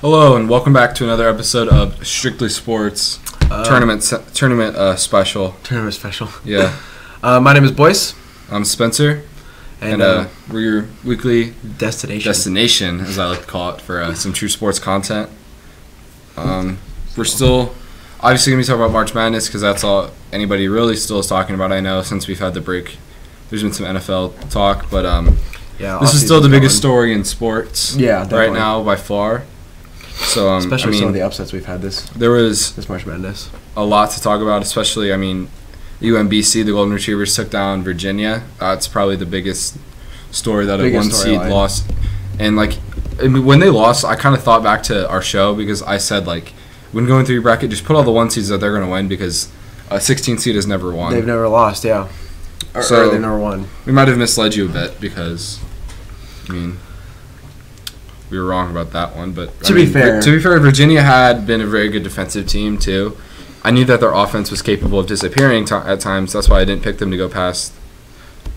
Hello and welcome back to another episode of Strictly Sports tournament special. Tournament special. Yeah. My name is Boyce. I'm Spencer, and we're your weekly destination, as I like to call it, for some true sports content. We're still obviously going to be talking about March Madness because that's all anybody really still is talking about. I know since we've had the break, there's been some NFL talk, but this is still the biggest story in sports. Yeah, definitely. Right now by far. So especially some of the upsets we've had this March Madness. A lot to talk about, especially UMBC, the Golden Retrievers took down Virginia. That's probably the biggest story that a one seed lost. And when they lost, I kind of thought back to our show because I said when going through your bracket, just put all the one seeds that they're going to win because a 16 seed has never won. They've never lost, yeah. Or they've never won. We might have misled you a bit because, we were wrong about that one. But to be fair, Virginia had been a very good defensive team too. I knew that their offense was capable of disappearing at times. That's why I didn't pick them to go past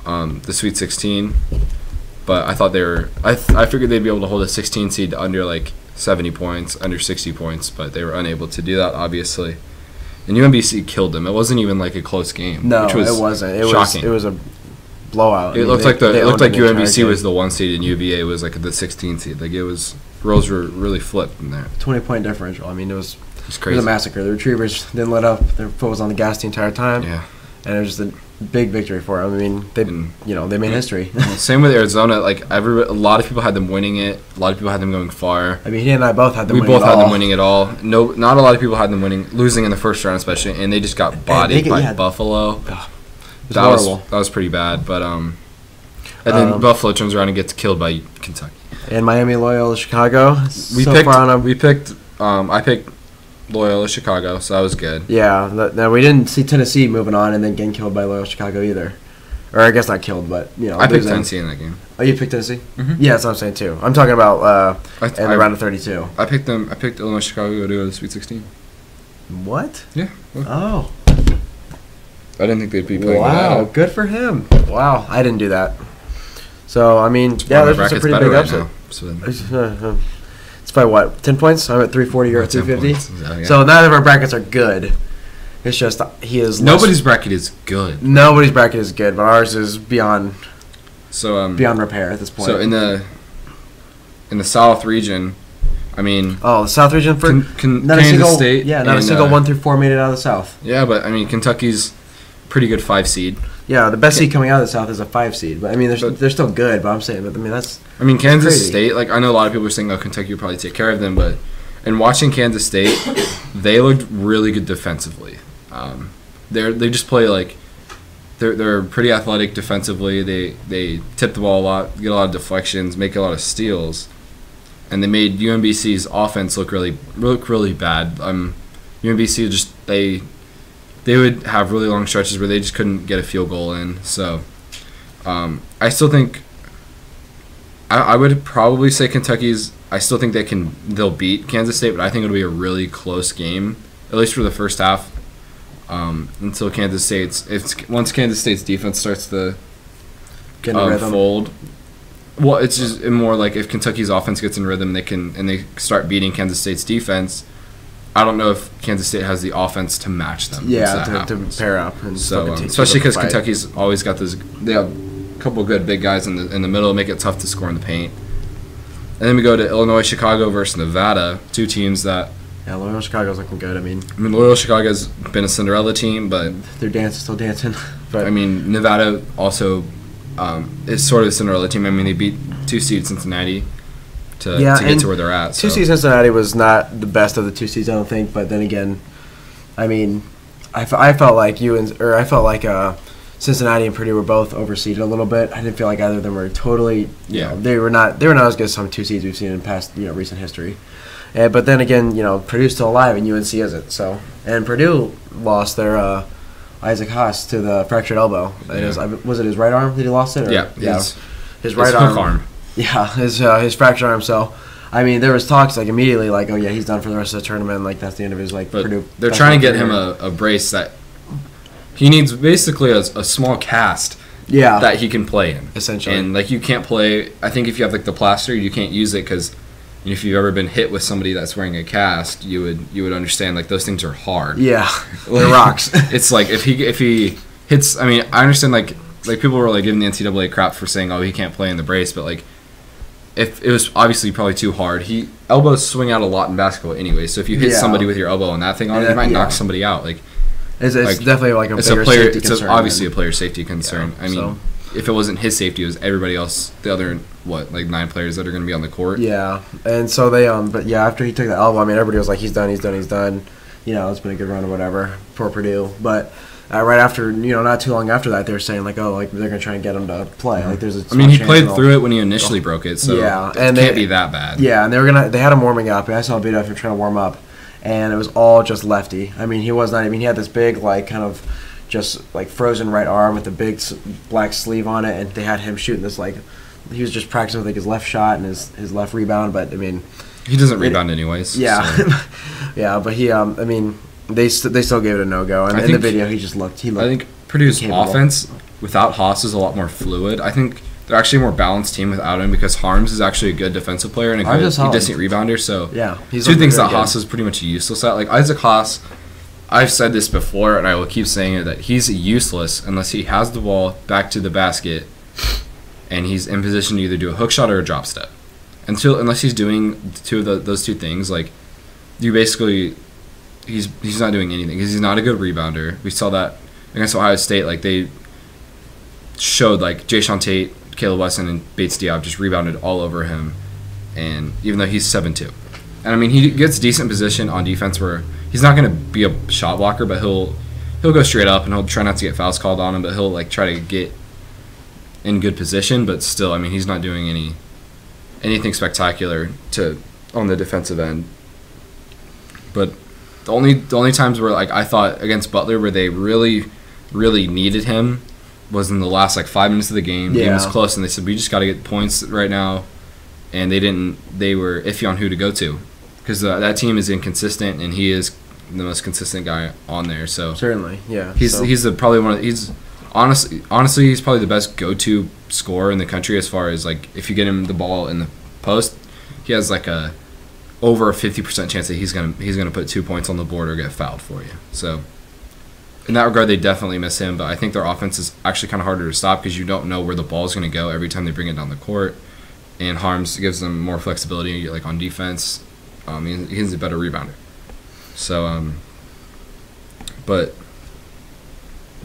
the Sweet 16. But I thought I figured they'd be able to hold a 16 seed to under 70 points, under 60 points. But they were unable to do that, obviously. And UMBC killed them. It wasn't even a close game. No, which was it wasn't. Shocking. It was a blowout. It looked like UMBC was the 1 seed and UVA was the 16 seed. Roles were really flipped in there. 20-point differential. It was crazy. It was a massacre. The Retrievers didn't let up. Their foot was on the gas the entire time. Yeah. And it was just a big victory for them. They made history. Same with Arizona. A lot of people had them winning it. A lot of people had them going far. He and I both had them. We both had them winning it all. No, not a lot of people had them losing in the first round, especially, and they just got bodied by Buffalo. That was pretty bad. But and then Buffalo turns around and gets killed by Kentucky. And Miami, Loyola, Chicago. I picked Loyola Chicago, so that was good. Yeah, no, we didn't see Tennessee moving on and then getting killed by Loyola Chicago either. Or I guess not killed, but I picked Tennessee in that game. Oh, you picked Tennessee? Mm-hmm. Yeah, that's what I'm saying too. I'm talking about in the round of 32. I picked them. I picked Illinois Chicago to go to the Sweet 16. What? Yeah. Oh. I didn't think they'd be playing. Wow, good for him. Wow, I didn't do that. So there's a pretty big upset. It's by what? 10 points? I'm at 340. You're at 350. So none of our brackets are good. It's just nobody's bracket is good. Nobody's bracket is good, but ours is beyond repair at this point. So in the South region, the South region for Kansas State. Yeah, not a single 1 through 4 made it out of the South. Yeah, but Kentucky's pretty good 5 seed. Yeah, the best seed coming out of the South is a 5 seed, but they're still good. But I'm saying, that's Kansas crazy. State. I know a lot of people are saying, Kentucky will probably take care of them, but in watching Kansas State, they looked really good defensively. They just play they're pretty athletic defensively. They tip the ball a lot, get a lot of deflections, make a lot of steals, and they made UMBC's offense look really bad. UMBC just they would have really long stretches where they just couldn't get a field goal in. So I still think I would probably say Kentucky's. I still think they'll beat Kansas State, but I think it'll be a really close game, at least for the first half. Until once Kansas State's defense starts to fold. Well, it's just more if Kentucky's offense gets in rhythm, they start beating Kansas State's defense. I don't know if Kansas State has the offense to match them. Yeah, to pair up. And so especially because Kentucky's always got those. They have a couple good big guys in the middle, make it tough to score in the paint. And then we go to Illinois, Chicago versus Nevada, two teams that. Yeah, Loyola Chicago's looking good. Loyola Chicago's been a Cinderella team, but they're still dancing. But Nevada also is sort of a Cinderella team. They beat 2 seed Cincinnati to get to where they're at. 2 seed Cincinnati was not the best of the 2 seeds, I don't think. But then again, I felt like Cincinnati and Purdue were both overseeded a little bit. I didn't feel like either of them were totally. They were not as good as some 2 seeds we've seen in past recent history. But then again, Purdue's still alive and UNC isn't. So, and Purdue lost their Isaac Haas to the fractured elbow. Yeah. Was it his right arm that he lost it? His right arm. Yeah, his fractured arm. So, there was talks immediately oh yeah, he's done for the rest of the tournament. That's the end of his Purdue. They're trying to get him a brace that he needs, basically a small cast. Yeah. That he can play in. Essentially. And you can't play. I think if you have the plaster, you can't use it because And if you've ever been hit with somebody that's wearing a cast, you would understand like those things are hard. Yeah, they're rocks. It's like if he hits. I mean, I understand like people were like giving the NCAA crap for saying, oh, he can't play in the brace, but like if it was obviously probably too hard. Elbows swing out a lot in basketball anyway. So if you hit somebody with your elbow and that thing on, you might knock somebody out. Like it's definitely like a bigger player. Safety concern. Obviously a player safety concern. Yeah, I mean, if it wasn't his safety, it was everybody else. The other 9 players that are going to be on the court. Yeah, and so they but yeah, after he took the elbow, I mean, everybody was like, he's done. You know, it's been a good run or whatever for Purdue, but. Right after, not too long after that, they were saying like, oh, like they're gonna try and get him to play. Like, there's a. I mean, he played through it when he initially broke it, so it can't be that bad. Yeah, and they had him warming up. I saw a video of him trying to warm up, and it was all just lefty. I mean, he was not. I mean, he had this big like kind of just like frozen right arm with a big black sleeve on it, and they had him shooting this like he was just practicing with like his left shot and his left rebound. But I mean, he doesn't rebound anyways. Yeah, so. Yeah, but he I mean. They still gave it a no-go. And in the video, he looked I think Purdue's offense without Haas is a lot more fluid. I think they're actually a more balanced team without him because Harms is actually a good defensive player and a decent rebounder. So he's two things that Haas is pretty much useless at. Like Isaac Haas, I've said this before and I will keep saying it, that he's useless unless he has the ball back to the basket and he's in position to either do a hook shot or a drop step. Unless he's doing those two things, like you basically... He's not doing anything because he's not a good rebounder. We saw that against Ohio State. Like they showed like Jayshawn Tate, Caleb Wesson, and Bates Diop just rebounded all over him. And even though he's 7'2", and I mean he gets decent position on defense where he's not going to be a shot blocker, but he'll go straight up and he'll try not to get fouls called on him, but he'll like try to get in good position. But still, I mean he's not doing anything spectacular on the defensive end. But the only times where like I thought against Butler where they really, really needed him was in the last like 5 minutes of the game. The game was close and they said we just got to get points right now, and they were iffy on who to go to because that team is inconsistent and he is the most consistent guy on there. So certainly, yeah, he's honestly he's probably the best go-to scorer in the country as far as like if you get him the ball in the post, he has like over a 50% chance that he's gonna put 2 points on the board or get fouled for you. So in that regard, they definitely miss him. But I think their offense is actually kind of harder to stop because you don't know where the ball's gonna go every time they bring it down the court. And Harms gives them more flexibility, like on defense. He's a better rebounder. So, but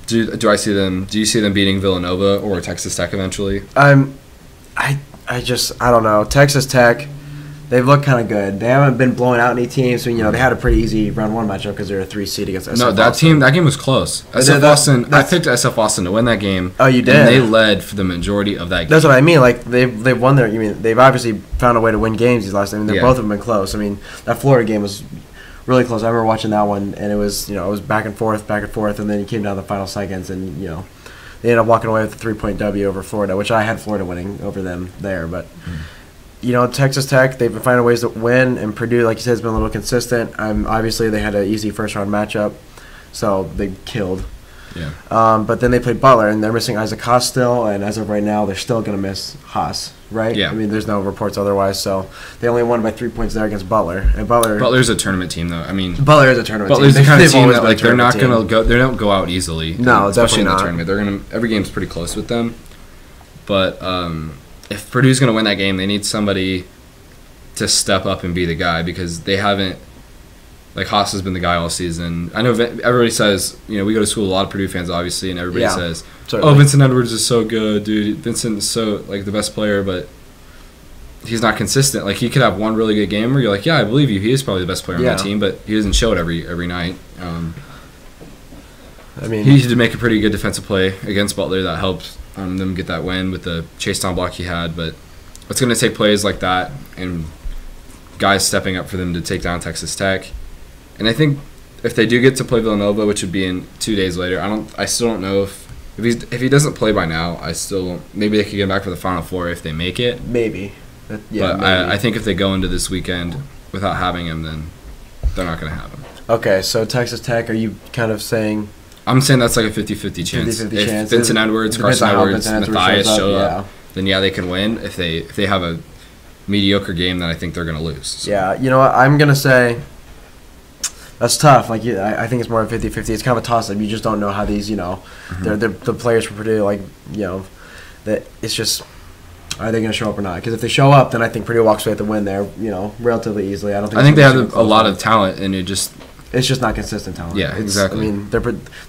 do I see them? Do you see them beating Villanova or Texas Tech eventually? I don't know. Texas Tech. They've looked kind of good. They haven't been blowing out any teams. So, they had a pretty easy round 1 matchup because they're a 3 seed against SF Austin. That game was close. SF Austin. I picked SF Austin to win that game. Oh, you did? And they led for the majority of that game. That's what I mean. Like they've won their. They've obviously found a way to win games these last. Both of them been close. That Florida game was really close. I remember watching that one, and it was it was back and forth, and then it came down to the final seconds, and they ended up walking away with a 3-point W over Florida, which I had Florida winning over them there, but. Texas Tech, they've been finding ways to win, and Purdue, like you said, has been a little consistent. Obviously, they had an easy first-round matchup, so they killed. Yeah. But then they played Butler, and they're missing Isaac Haas still, and as of right now, they're still going to miss Haas, right? Yeah. There's no reports otherwise, so they only won by 3 points there against Butler. And Butler's a tournament team, though. Butler is a tournament team. Butler's the kind of team that like they're not going to go. They don't go out easily. No, especially definitely in the not. tournament. They're going to every game's pretty close with them, but. If Purdue's going to win that game, they need somebody to step up and be the guy because they haven't. Like Haas has been the guy all season. I know everybody says, we go to school, a lot of Purdue fans obviously, and everybody says, certainly. "Oh, Vincent Edwards is so good, dude. Vincent is so like the best player, but he's not consistent. Like he could have one really good game where you're like, yeah, I believe you. He is probably the best player on that team, but he doesn't show it every night. He did make a pretty good defensive play against Butler that helped them get that win with the chase down block he had. But it's going to take plays like that and guys stepping up for them to take down Texas Tech. And I think if they do get to play Villanova, which would be in 2 days later, I still don't know if he doesn't play by now. Maybe they could get back for the Final Four if they make it. Maybe. But I think if they go into this weekend without having him, then they're not going to have him. Okay, so Texas Tech, are you kind of saying? I'm saying that's like a 50-50 chance. 50-50 if chance. Vincent Edwards, Carson Edwards, Matthias show up, yeah. then they can win. If they have a mediocre game that I think they're going to lose. So. Yeah, you know what? I'm going to say that's tough. Like, I think it's more than 50-50. It's kind of a toss-up. You just don't know how these, the players for Purdue, that it's just, are they going to show up or not? Because if they show up, then I think Purdue walks away with the win there, relatively easily. I think they have a lot of talent, and it's just not consistent talent. Yeah, exactly. I mean,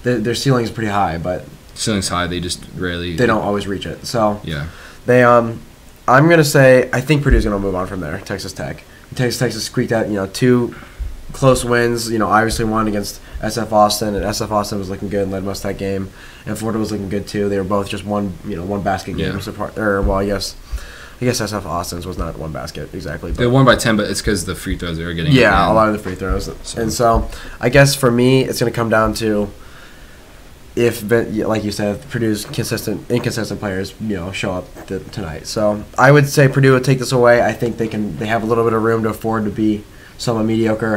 their ceiling is pretty high, but ceiling's high. They just rarely. They don't always reach it. So yeah, they I'm going to say I think Purdue's going to move on from there. Texas Tech. Texas squeaked out, 2 close wins. Obviously one against SF Austin, and SF Austin was looking good and led most of that game, and Florida was looking good too. They were both just one basket games apart. I guess SF Austin's was not one basket exactly. But they won by 10, but it's because the free throws they were getting. Yeah, a lot of the free throws, and so I guess for me it's going to come down to, if, like you said, Purdue's inconsistent players, show up tonight. So I would say Purdue would take this away. I think they have a little bit of room to afford to be somewhat mediocre.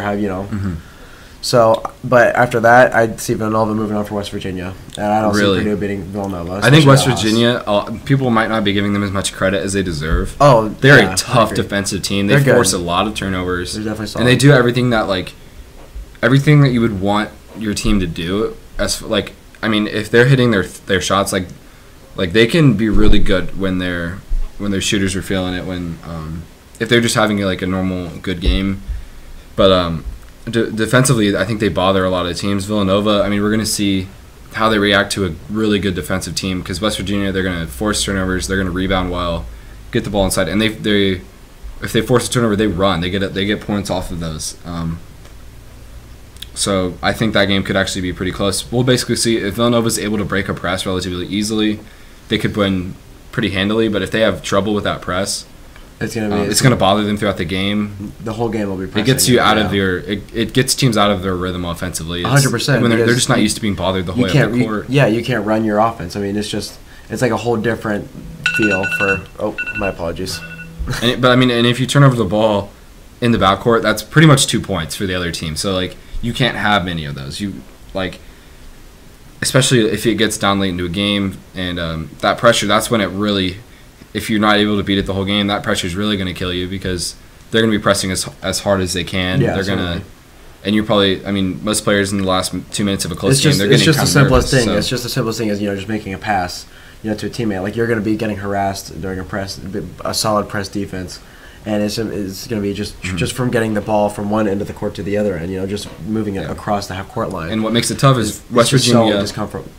So, but after that, I'd see Villanova moving on for West Virginia, and I don't see Purdue beating Villanova. I think West Virginia, people might not be giving them as much credit as they deserve. Oh, they're a tough defensive team. They force a lot of turnovers. They're definitely solid. And they do everything that you would want your team to do. If they're hitting their shots, they can be really good when their shooters are feeling it. When if they're just having a normal good game, but defensively, I think they bother a lot of teams. Villanova, we're going to see how they react to a really good defensive team, because West Virginia, they're going to force turnovers, they're going to rebound well, get the ball inside, and if they force a turnover, they run, they get points off of those. So I think that game could actually be pretty close. We'll basically see if Villanova's able to break a press relatively easily, they could win pretty handily. But if they have trouble with that press, it's gonna bother them throughout the game. The whole game will be pressing. It gets you out of it gets teams out of their rhythm offensively. 100%. When they're just not used to being bothered the whole way up the court. You can't run your offense. It's like a whole different feel for. Oh, my apologies. And if you turn over the ball in the backcourt, that's pretty much 2 points for the other team. So you can't have many of those. Especially if it gets down late into a game, and that pressure, that's when it really, if you're not able to beat it the whole game, that pressure is really going to kill you, because they're going to be pressing as hard as they can. Yeah, they're going to, and you're probably, most players in the last 2 minutes of a close game, they're getting kind of nervous. It's just the simplest thing. So. It's just the simplest thing is, just making a pass, to a teammate. You're going to be getting harassed during a solid press defense. And it's going to be just from getting the ball from one end of the court to the other end, just moving it across the half-court line. And what makes it tough is West Virginia,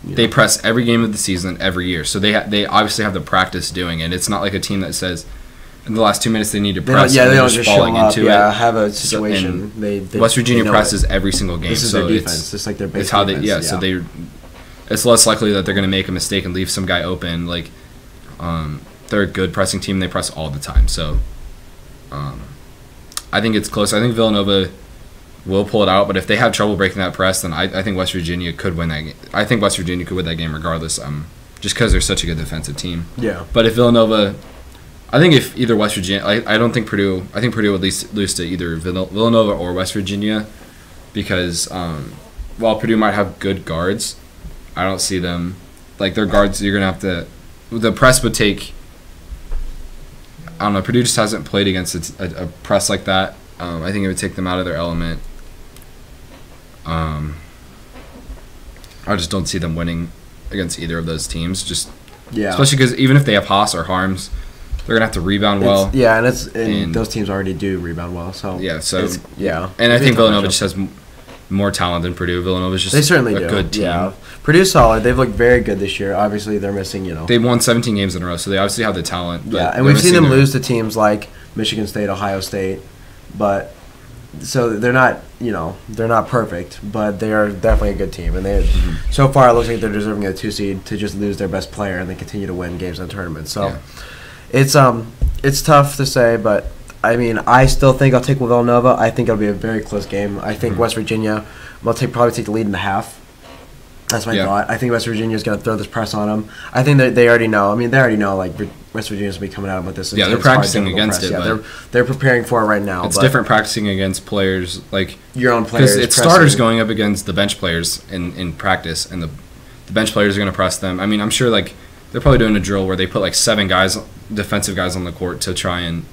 they press every game of the season, every year. So they obviously have the practice doing it. It's not like a team that says in the last 2 minutes they need to press. They don't just falling into it. Have a situation. West Virginia presses every single game. This is their defense. It's like their base defense. So it's less likely that they're going to make a mistake and leave some guy open. They're a good pressing team. They press all the time. So. I think it's close. I think Villanova will pull it out, but if they have trouble breaking that press, then I think West Virginia could win that game. I think West Virginia could win that game regardless, just because they're such a good defensive team. Yeah. But if Villanova, I think if either West Virginia, I don't think Purdue. I think Purdue would lose to either Villanova or West Virginia, because while Purdue might have good guards, I don't see them their guards. You're gonna have to. The press would take. I don't know. Purdue just hasn't played against a press like that. I think it would take them out of their element. I just don't see them winning against either of those teams. Especially because even if they have Haas or Harms, they're gonna have to rebound well. And those teams already do rebound well. So and I think Villanova just has more talent than Purdue. Villanova's just a good team. Yeah. Purdue's solid. They've looked very good this year. Obviously, they're missing, They've won 17 games in a row, so they obviously have the talent. But and we've seen them lose to teams like Michigan State, Ohio State, but so they're not, they're not perfect, but they are definitely a good team. And they, so far, it looks like they're deserving a 2 seed to just lose their best player and then continue to win games in the tournament. So it's tough to say, but I still think I'll take Villanova. I think it'll be a very close game. I think West Virginia will probably take the lead in the half. That's my thought. I think West Virginia is going to throw this press on them. I think that they already know. They already know West Virginia's going to be coming out with this. Yeah, they're practicing against it. Yeah, they're preparing for it right now. It's different practicing against players your own players. Because it's starters going up against the bench players in practice, and the bench players are going to press them. I'm sure they're probably doing a drill where they put 7 guys, defensive guys, on the court to try and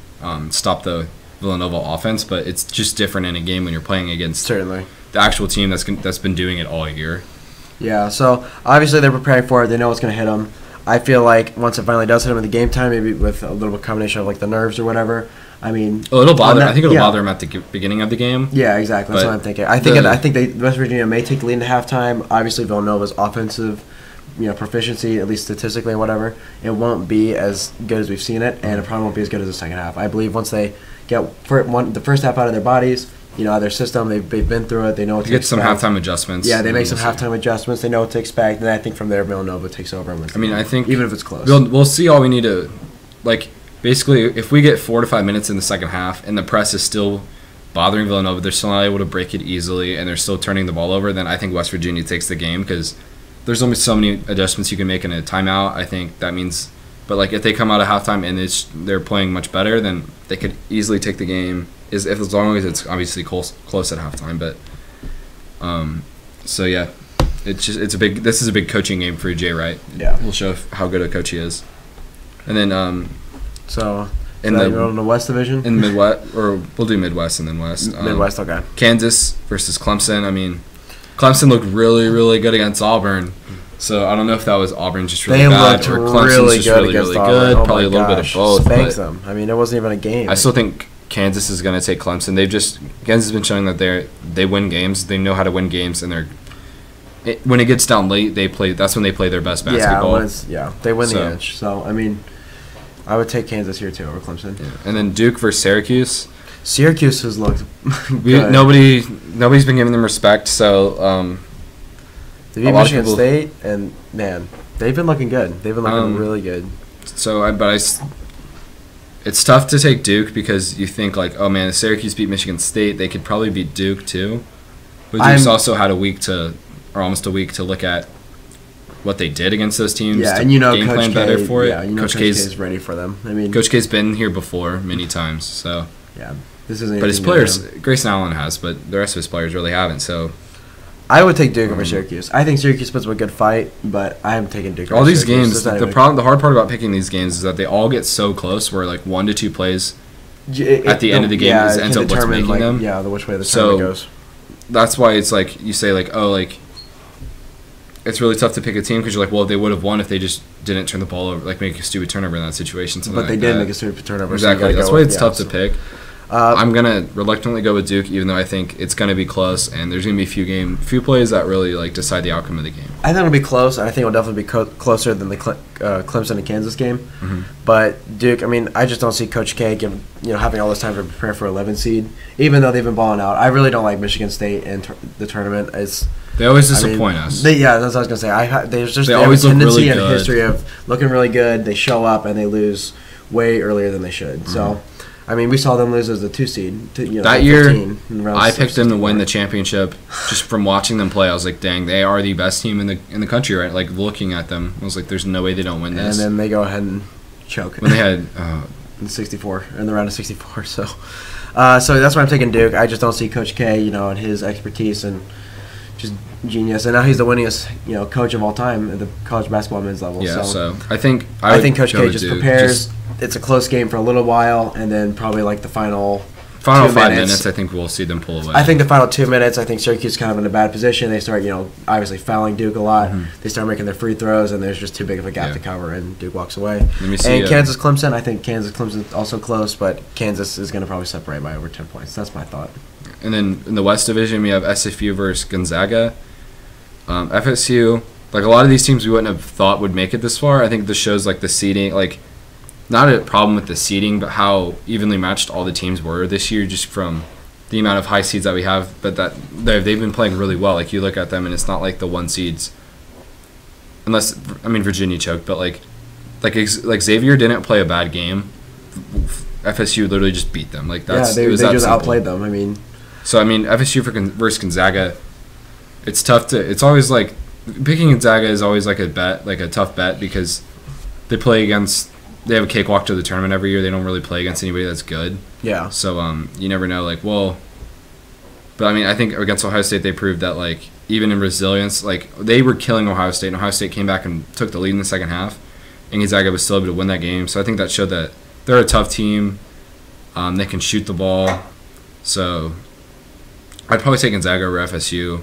stop the Villanova offense, but it's just different in a game when you're playing against certainly the actual team that's been doing it all year. Yeah, so obviously they're preparing for it. They know it's going to hit them. I feel like once it finally does hit them in the game time, maybe with a little bit combination of like the nerves or whatever. I mean, it'll bother. I think it'll bother them at the beginning of the game. Yeah, exactly. That's what I'm thinking. I think West Virginia may take the lead into halftime. Obviously, Villanova's offensive, proficiency, at least statistically or whatever, it won't be as good as we've seen it, and it probably won't be as good as the second half. I believe once they get the first half out of their bodies, their system, they've been through it. They know what to expect. Get some halftime adjustments. Yeah, they make some halftime adjustments. They know what to expect, and I think from there Villanova takes over. I think even if it's close, we'll see. All we need to basically, if we get 4 to 5 minutes in the second half and the press is still bothering Villanova, they're still not able to break it easily, and they're still turning the ball over, then I think West Virginia takes the game because there's only so many adjustments you can make in a timeout. I think that means, but if they come out of halftime and they're playing much better, then they could easily take the game. As long as it's obviously close at halftime, but so yeah, this is a big coaching game for Jay Wright. Yeah, we'll show how good a coach he is, and then so in the West Division? In Midwest, or we'll do Midwest and then West. Midwest, okay. Kansas versus Clemson. Clemson looked really, really good against Auburn. So I don't know if that was Auburn just really bad or Clemson's just really, really good. Oh probably a little bit of both. Spanks them. It wasn't even a game. I still think Kansas is going to take Clemson. Kansas has been showing that they win games. They know how to win games, and when it gets down late, that's when they play their best basketball. They win the edge. So I would take Kansas here too over Clemson. Yeah. And then Duke versus Syracuse. Syracuse has looked good. Nobody's been giving them respect. So they beat Michigan State, and man, they've been looking good. They've been looking really good. So, it's tough to take Duke because you think oh man, if Syracuse beat Michigan State, they could probably beat Duke too. But Duke's also had almost a week to look at what they did against those teams. Yeah, and game plan better for it. Yeah, Coach K is ready for them. Coach K's been here before many times, so yeah, this isn't. But his players, Grayson Allen has, but the rest of his players really haven't. So I would take Duke over Syracuse. I think Syracuse puts up a good fight, but I am taking Duke. All these games, the hard part about picking these games is that they all get so close, where 1 to 2 plays at the end of the game ends up what's making them. Yeah, which way the tournament goes. That's why it's you say it's really tough to pick a team because you're well, they would have won if they just didn't turn the ball over, make a stupid turnover in that situation. But they did make a stupid turnover. Exactly. That's why it's tough to pick. I'm gonna reluctantly go with Duke, even though I think it's gonna be close, and there's gonna be a few plays that really decide the outcome of the game. I think it'll be close. I think it'll definitely be closer than the Clemson and Kansas game. Mm-hmm. But Duke, I just don't see Coach K having all this time to prepare for 11 seed, even though they've been balling out. I really don't like Michigan State in the tournament. They always disappoint us. That's what I was gonna say. They always have a look really tendency and good. a history of looking really good. They show up and they lose way earlier than they should. Mm-hmm. So. We saw them lose as the 2 seed. That year, I picked them to win the championship just from watching them play. I was like, dang, they are the best team in the country, right? Looking at them, I was like, there's no way they don't win this. And then they go ahead and choke. When they had in the round of 64. So that's why I'm taking Duke. I just don't see Coach K, and his expertise and just genius. And now he's the winningest, coach of all time at the college basketball men's level. Yeah, so I think Coach K just prepares. It's a close game for a little while, and then probably the final 5 minutes. I think we'll see them pull away. I think the final 2 minutes. I think Syracuse is kind of in a bad position. They start, obviously fouling Duke a lot. Mm-hmm. They start making their free throws, and there's just too big of a gap to cover, and Duke walks away. Let me see. And Kansas Clemson. I think Kansas Clemson also close, but Kansas is going to probably separate by over 10 points. That's my thought. And then in the West Division, we have SFU versus Gonzaga. FSU, a lot of these teams we wouldn't have thought would make it this far. I think this shows the seeding, not a problem with the seeding, but how evenly matched all the teams were this year, just from the amount of high seeds that we have. But that they've been playing really well. You look at them, and it's not the 1 seeds, unless Virginia choked, but Xavier didn't play a bad game. FSU literally just beat them. They just outplayed them. So FSU versus Gonzaga, it's tough to. It's always picking Gonzaga is always a bet, a tough bet, because they play against. They have a cakewalk to the tournament every year. They don't really play against anybody that's good. Yeah. So you never know. But I think against Ohio State they proved that even in resilience, they were killing Ohio State, and Ohio State came back and took the lead in the second half, and Gonzaga was still able to win that game. So I think that showed that they're a tough team. They can shoot the ball. So I'd probably take Gonzaga over FSU.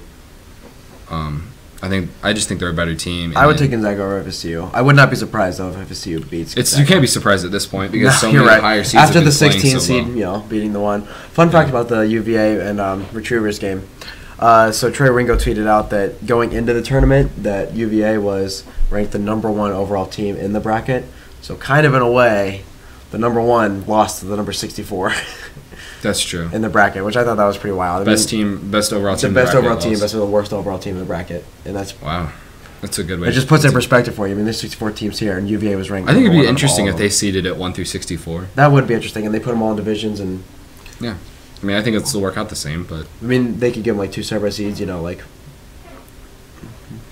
I just think they're a better team. I would take Gonzaga over FSU. I would not be surprised though if FSU beats Gonzaga. You can't be surprised at this point because so you're many right. higher seeds After have been the 16 playing so seed, well. beating the one. Fun fact about the UVA and Retrievers game. So Trey Ringo tweeted out that going into the tournament, that UVA was ranked the #1 overall team in the bracket. So kind of in a way, the #1 lost to the number 64. That's true. In the bracket, which I thought that was pretty wild. Best overall team. The best overall team, best of the worst overall team in the bracket, and that's wow. That's a good way. It just puts it in perspective for you. I mean, there's 64 teams here, and UVA was ranked. I think it'd be interesting if they seeded it 1 through 64. That would be interesting, and they put them all in divisions, and yeah, I mean, I think it'll still work out the same, but I mean, they could give them like 2 separate seeds, like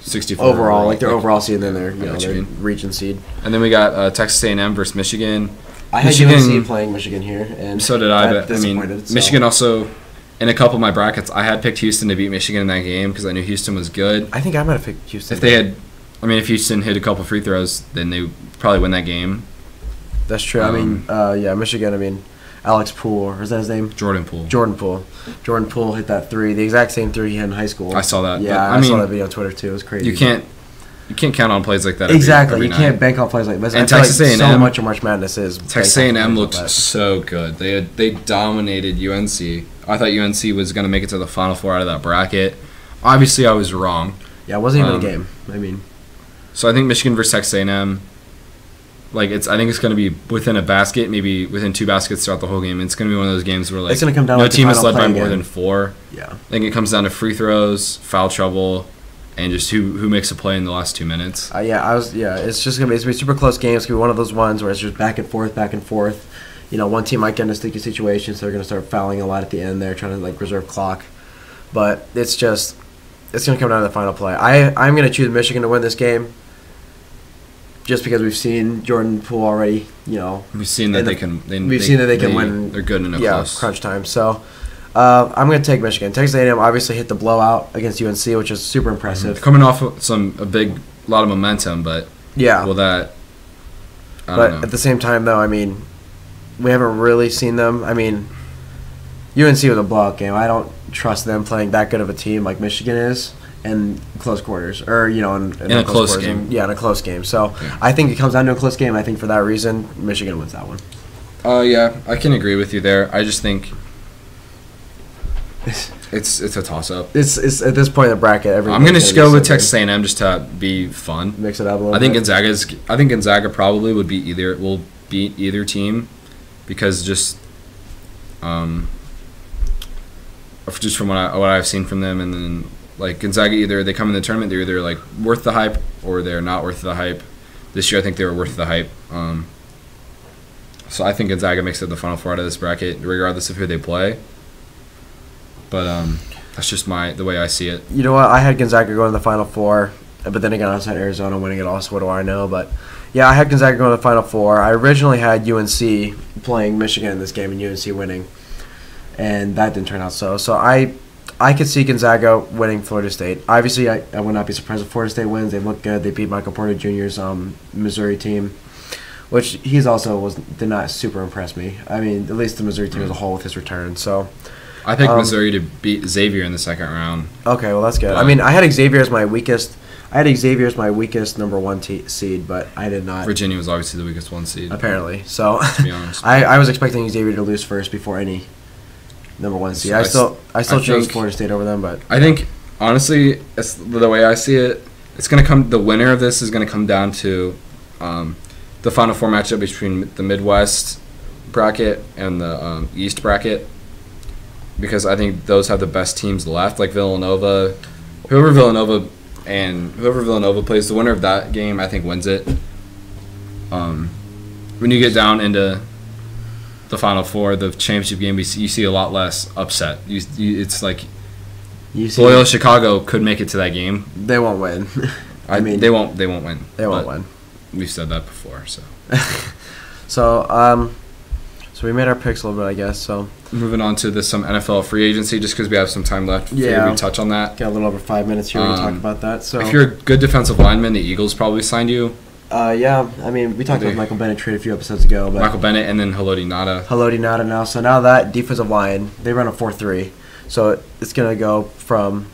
64 overall, like their overall seed, and then their their region seed. And then we got Texas A&M versus Michigan. I had UNC playing Michigan here, and so did I. But I mean, Michigan also. In a couple of my brackets, I had picked Houston to beat Michigan in that game because I knew Houston was good. I think I might have picked Houston. If Houston hit a couple free throws, then they probably win that game. That's true. Michigan. I mean, Alex Poole, or is that his name? Jordan Poole. Jordan Poole hit that 3, the exact same 3 he had in high school. I saw that. Yeah, I saw that video on Twitter too. It was crazy. You can't count on plays like that. Exactly, every you can't bank on plays like that. And Texas A&M, so much of March Madness is. Texas A&M looked so good. They dominated UNC. I thought UNC was going to make it to the Final Four out of that bracket. Obviously, I was wrong. Yeah, it wasn't even a game. I mean, so I think Michigan versus Texas A&M. I think it's going to be within a basket, maybe within 2 baskets throughout the whole game. It's going to be one of those games where it's going to come down no team is led by more than 4. Yeah, I think it comes down to free throws, foul trouble, and just who makes a play in the last 2 minutes. It's just going to be a super close game. It's going to be one of those ones where it's just back and forth, back and forth. One team might get in a sticky situation, so they're going to start fouling a lot at the end there, trying to reserve clock. But it's going to come down to the final play. I'm going to choose Michigan to win this game, just because we've seen Jordan Poole already. We've seen that they can win. They're good in a close crunch time. So I'm going to take Michigan. Texas A&M obviously hit the blowout against UNC, which is super impressive. Coming off of a lot of momentum, but yeah, I don't know. At the same time, though, I mean, we haven't really seen them. I mean, UNC was a blowout game. I don't trust them playing that good of a team like Michigan is in close quarters, or in a close game. In a close game. So yeah. I think it comes down to a close game. I think for that reason, Michigan wins that one. Yeah, I can agree with you there. I just think it's a toss up. It's at this point in the bracket. I'm gonna just go with Texas A&M just to be fun. Mix it up a little. I think Gonzaga probably will beat either team. Because just from what I've seen from them, and then Gonzaga, either they come in the tournament, they're either worth the hype or they're not worth the hype. This year I think they were worth the hype. So I think Gonzaga makes it the Final Four out of this bracket, regardless of who they play. But that's just the way I see it. You know what? I had Gonzaga going to the Final Four, but then again I also had Arizona winning it all. So what do I know? But yeah, I had Gonzaga going to the Final Four. I originally had UNC playing Michigan in this game and UNC winning, and that didn't turn out so. So I could see Gonzaga winning Florida State. Obviously, I would not be surprised if Florida State wins. They look good. They beat Michael Porter Jr.'s Missouri team, which did not super impress me. I mean, at least the Missouri team as a whole with his return. So I picked Missouri to beat Xavier in the second round. Okay, well that's good. I mean, I had Xavier as my weakest. #1 seed, but I did not. Virginia was obviously the weakest 1 seed. Apparently. So, to be honest. I was expecting Xavier to lose first before any #1 seed. I still chose Florida State over them, but I think, honestly, the way I see it, the winner of this is going to come down to the Final Four matchup between the Midwest bracket and the East bracket, because I think those have the best teams left, like Villanova. Whoever Villanova plays, the winner of that game, I think, wins it. When you get down into the Final Four, the championship game, you see a lot less upset. It's like Loyola Chicago could make it to that game. They won't win. I mean, they won't win. They won't win. We've said that before, so. So we made our picks a little bit, I guess. So moving on to some NFL free agency, just because we have some time left. Yeah, we touch on that. Got a little over 5 minutes here. We can talk about that. So if you're a good defensive lineman, the Eagles probably signed you. Yeah, I mean, we talked about Michael Bennett trade a few episodes ago. But Michael Bennett and then Haloti Nada now. So now that defensive line, they run a 4-3. So it's going to go from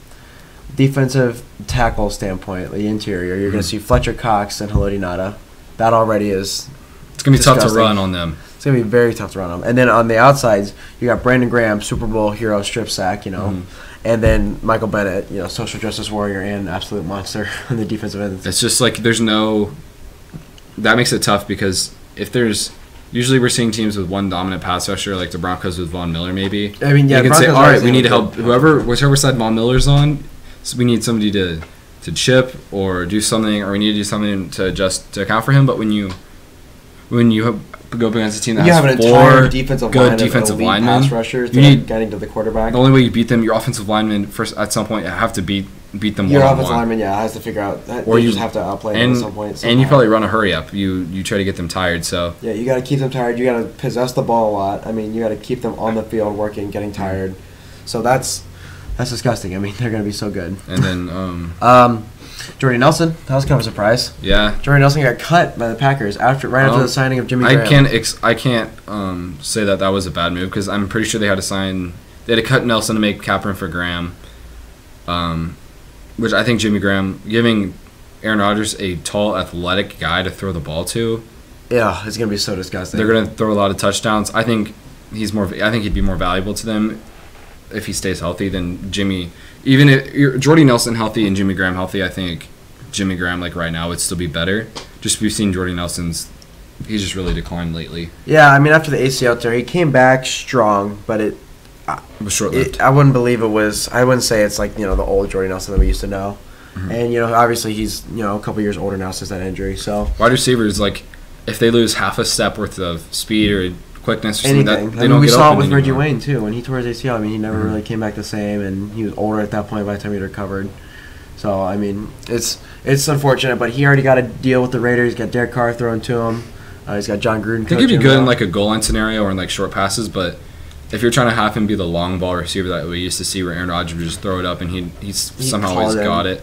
defensive tackle standpoint, the interior. You're going to see Fletcher Cox and Haloti Nada. That already is It's going to be tough to run on them. It's going to be very tough to run on them. And then on the outsides, you got Brandon Graham, Super Bowl hero strip sack, and then Michael Bennett, social justice warrior and absolute monster on the defensive end. It's just like there's no – that makes it tough because if there's – usually we're seeing teams with one dominant pass rusher, like the Broncos with Von Miller maybe. I mean, yeah, you can say, all right, we need to help whichever side Von Miller's on, so we need somebody to chip or do something, or we need to do something to account for him. But when you go up against a team that has four good defensive linemen, pass rushers, you need getting to the quarterback. The only way you beat them, your offensive linemen first at some point have to beat them. Your offensive lineman, has to figure out that, or you just have to outplay them at some point. Somehow. And you probably run a hurry up. You try to get them tired. So yeah, you got to keep them tired. You got to possess the ball a lot. I mean, you got to keep them on the field working, getting tired. So that's disgusting. I mean, they're going to be so good. And then Jordy Nelson, that was kind of a surprise. Yeah, Jordy Nelson got cut by the Packers after the signing of Jimmy Graham. I can't say that was a bad move because I'm pretty sure they had to cut Nelson to make cap room for Graham, which I think Jimmy Graham giving Aaron Rodgers a tall, athletic guy to throw the ball to. Yeah, it's gonna be so disgusting. They're gonna throw a lot of touchdowns. I think he'd be more valuable to them if he stays healthy than Jimmy. Even if Jordy Nelson healthy and Jimmy Graham healthy, I think Jimmy Graham, like right now, would still be better. Just we've seen Jordy Nelson's, he's just really declined lately. Yeah, I mean, after the ACL tear, he came back strong, but it was short-lived. I wouldn't believe it was. I wouldn't say it's like the old Jordy Nelson that we used to know. Mm-hmm. And obviously he's a couple years older now since that injury. So wide receivers, like if they lose half a step worth of speed or quickness or anything. That they don't we get saw it open with Reggie anymore. Wayne too when he tore his ACL. I mean, he never really came back the same, and he was older at that point by the time he recovered. So I mean, it's unfortunate, but he already got a deal with the Raiders. He's got Derek Carr thrown to him. He's got John Gruden. I think he'd be good in like a goal line scenario or in like short passes, but if you're trying to have him be the long ball receiver that we used to see where Aaron Rodgers would just throw it up and he somehow always got it,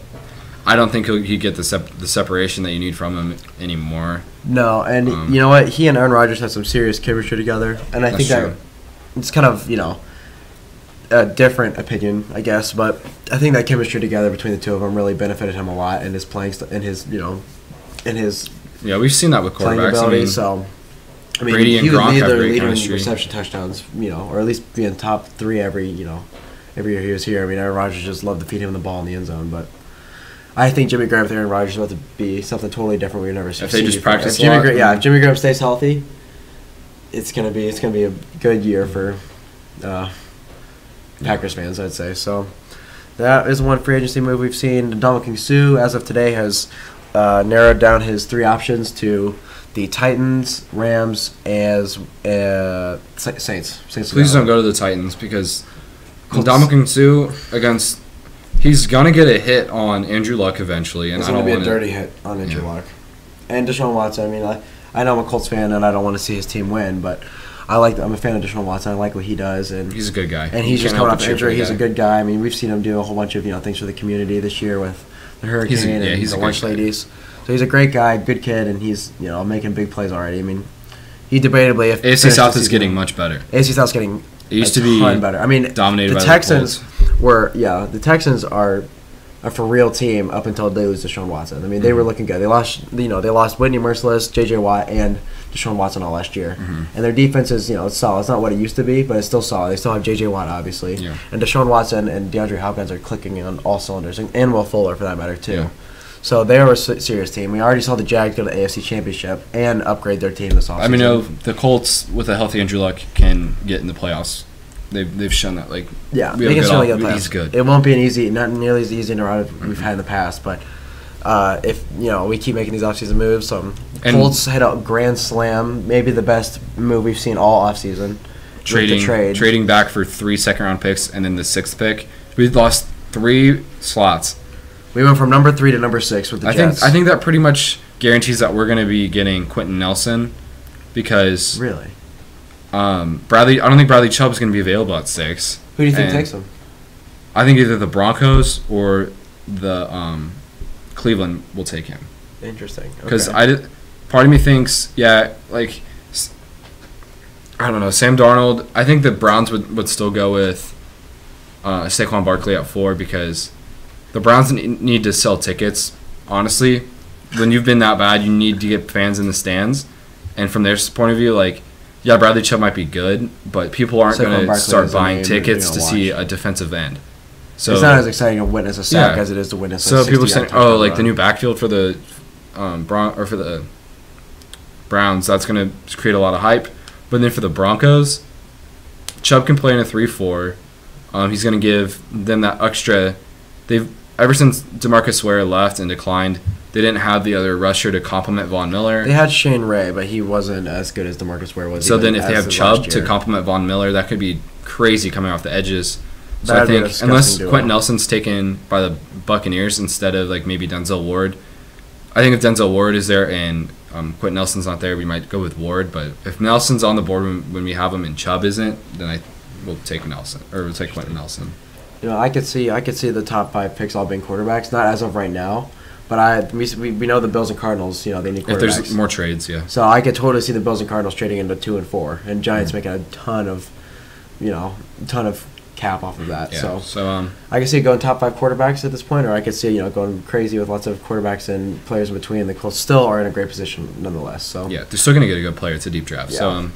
I don't think he'd get the separation that you need from him anymore. No, and you know what? He and Aaron Rodgers had some serious chemistry together, and I think that it's kind of a different opinion, I guess, but I think that chemistry together between the two of them really benefited him a lot in his playing in his yeah, we've seen that with quarterbacks. Ability, I mean, Brady and he would Gronk lead have their great leader in chemistry. reception touchdowns, or at least be in top 3 every year he was here. I mean, Aaron Rodgers just loved to feed him the ball in the end zone, but I think Jimmy Graham with Aaron Rodgers is about to be something totally different we've never seen. If they just practice if Jimmy Graham stays healthy, it's gonna be a good year for Packers fans, I'd say. So that is one free agency move we've seen. Ndamukong Suh, as of today, has narrowed down his 3 options to the Titans, Rams, as Saints. Please don't go to the Titans because Ndamukong Suh he's gonna get a hit on Andrew Luck eventually, and it's gonna be a dirty hit on Andrew Luck and Deshaun Watson. I mean, I know I'm a Colts fan and I don't want to see his team win, but I'm a fan of Deshaun Watson. I like what he does, and he's a good guy. And he's just coming off injury. He's a good guy. I mean, we've seen him do a whole bunch of things for the community this year with the hurricane and the lunch ladies. So he's a great guy, good kid, and he's making big plays already. I mean, he debatably if AFC South is getting much better. AFC South's getting it used to be better. I mean, dominated by the Texans the Texans are a for real team up until they lose Deshaun Watson. I mean, they were looking good. They lost Whitney Merciless, J.J. Watt, and Deshaun Watson all last year. Mm-hmm. And their defense is, it's solid. It's not what it used to be, but it's still solid. They still have J.J. Watt, obviously. Yeah. And Deshaun Watson and DeAndre Hopkins are clicking on all cylinders, and Will Fuller, for that matter, too. Yeah. So they are a serious team. We already saw the Jags go to the AFC Championship and upgrade their team this offseason. I mean, the Colts, with a healthy Andrew Luck, can get in the playoffs. They've shown that. They can certainly get the playoffs. He's good. It won't be not nearly as easy in a route we've had in the past, but if we keep making these offseason moves, Colts hit a grand slam, maybe the best move we've seen all offseason. Trading back for 3 second-round picks and then the 6th pick. We lost 3 slots. We went from number 3 to number 6 with the Jets. I think that pretty much guarantees that we're going to be getting Quentin Nelson because really, Bradley. I don't think Bradley Chubb's going to be available at 6. Who do you think takes him? I think either the Broncos or the Cleveland will take him. Interesting. Because Okay. part of me thinks, yeah, like, I don't know, Sam Darnold. I think the Browns would still go with Saquon Barkley at 4 because the Browns need to sell tickets. Honestly, when you've been that bad, you need to get fans in the stands. And from their point of view, like, yeah, Bradley Chubb might be good, but people aren't going to start buying tickets to see a defensive end. So it's not as exciting to witness a sack as it is to witness a 60-yard people saying, touchdown like run. the new backfield for the for the Browns, that's going to create a lot of hype. But then for the Broncos, Chubb can play in a 3-4. He's going to give them that extra. They've ever since DeMarcus Ware left and declined, they didn't have the other rusher to complement Von Miller. They had Shane Ray, but he wasn't as good as DeMarcus Ware was. So then if they have Chubb to complement Von Miller, that could be crazy coming off the edges. So I think unless Quentin Nelson's taken by the Buccaneers instead of like maybe Denzel Ward, I think if Denzel Ward is there and Quentin Nelson's not there, we might go with Ward. But if Nelson's on the board when we have him and Chubb isn't, then I will take Nelson or we'll take Quentin Nelson. You know, I could see the top 5 picks all being quarterbacks, not as of right now. But we know the Bills and Cardinals, you know, they need quarterbacks. If there's more trades, yeah. So I could totally see the Bills and Cardinals trading into 2 and 4, and Giants making a ton of cap off of that. Yeah. So I could see it going top 5 quarterbacks at this point, or I could see going crazy with lots of quarterbacks and players in between. The Colts still are in a great position nonetheless. So yeah, they're still going to get a good player. It's a deep draft. Yeah. So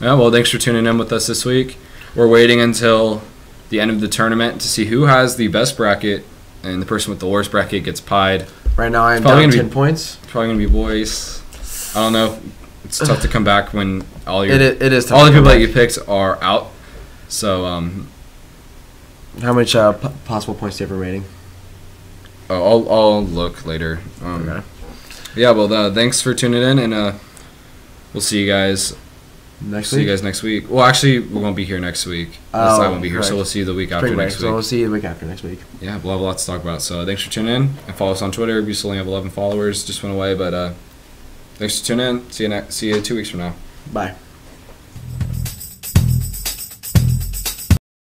yeah, well, thanks for tuning in with us this week. We're waiting until the end of the tournament to see who has the best bracket, and the person with the worst bracket gets pied. Right now, I'm down 10 points. Probably gonna be Boyce. I don't know. It's tough to come back when all your it is tough all to the people come that you picked are out. So how much possible points do you have remaining? I'll look later. Okay. Yeah. Well, thanks for tuning in, and we'll see you guys. Next week. Well, actually, we won't be here next week. I won't be here, so we'll see you the week after next week. So we'll see you the week after next week. Yeah, we'll have lots to talk about. So thanks for tuning in, and follow us on Twitter. We still only have 11 followers. Just went away, but thanks for tuning in. See you 2 weeks from now. Bye.